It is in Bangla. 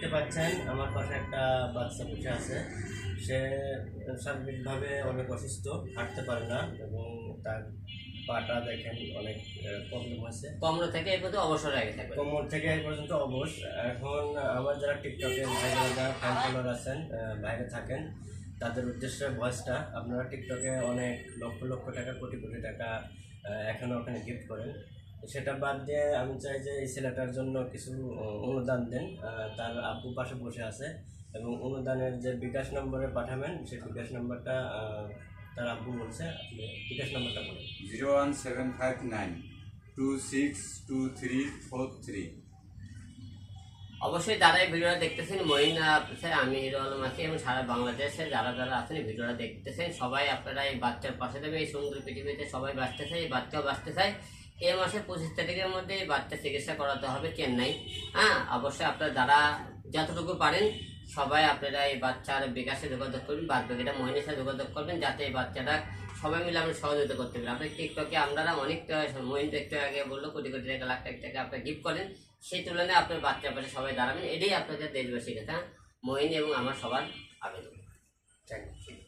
দেখতে পাচ্ছেন আমার পাশে একটা বাচ্চা বসে আছে। সে শারীরিকভাবে অনেক অসুস্থ, হাঁটতে পারে না এবং তার পাটা দেখেন অনেক প্রবলেম হয়েছে। কোমর থেকে এই পর্যন্ত অবসর হয়ে গেছে, কোমর থেকে এই পর্যন্ত অবশ। এখন আমার যারা টিকটকে যারা ফ্যান ফলোয়ার আছেন, বাইরে থাকেন, তাদের উদ্দেশ্যে ভয়েসটা, আপনারা টিকটকে অনেক লক্ষ লক্ষ টাকা, কোটি কোটি টাকা এখনও ওখানে গিফট করেন। সেটা বাদ দিয়ে আমি চাই যে এই ছেলেটার জন্য কিছু অনুদান দেন। তার আব্বু পাশে বসে আছে এবং অনুদানের যে বিকাশ নম্বরে পাঠাবেন, সেই বিকাশ নম্বরটা তার আব্বু বলছে। আপনি বিকাশ নম্বরটা বলুন। 01759262343। অবশ্যই যারা এই ভিডিওটা দেখতেছেন, মঈন স্যার, আমি হিরো আলম আছি এবং সারা বাংলাদেশে যারা যারা আছেন এই ভিডিওটা দেখতেছেন, সবাই আপনারা এই বাচ্চার পাশে দেবে। এই সুন্দর পৃথিবীতে সবাই বাঁচতে চায়, এই বাচ্চাও বাঁচতে চায়। এই মাসের 25 তারিখের মধ্যে এই বাচ্চা চিকিৎসা করাতে হবে চেন্নাই। অবশ্যই আপনারা যারা যতটুকু পারেন সবাই আপনারা এই বাচ্চার বিকাশে যোগাযোগ করবেন, বাদ বাকিটা মহিনের সাথে যোগাযোগ করবেন, যাতে এই বাচ্চাটা সবাই মিলে আমরা সহযোগিতা করতে পারি। আপনার টিকটকে আপনারা অনেক মহিন একটু আগে বললো কোটি কোটি টাকা, লাখ লাখ টাকা আপনার গিফট করেন, সেই তুলনায় আপনার বাচ্চার পাশে সবাই দাঁড়াবেন। এটাই আপনাদের দেশবাসীর কথা, মহিন এবং আমার সবার আবেদন। Thank you.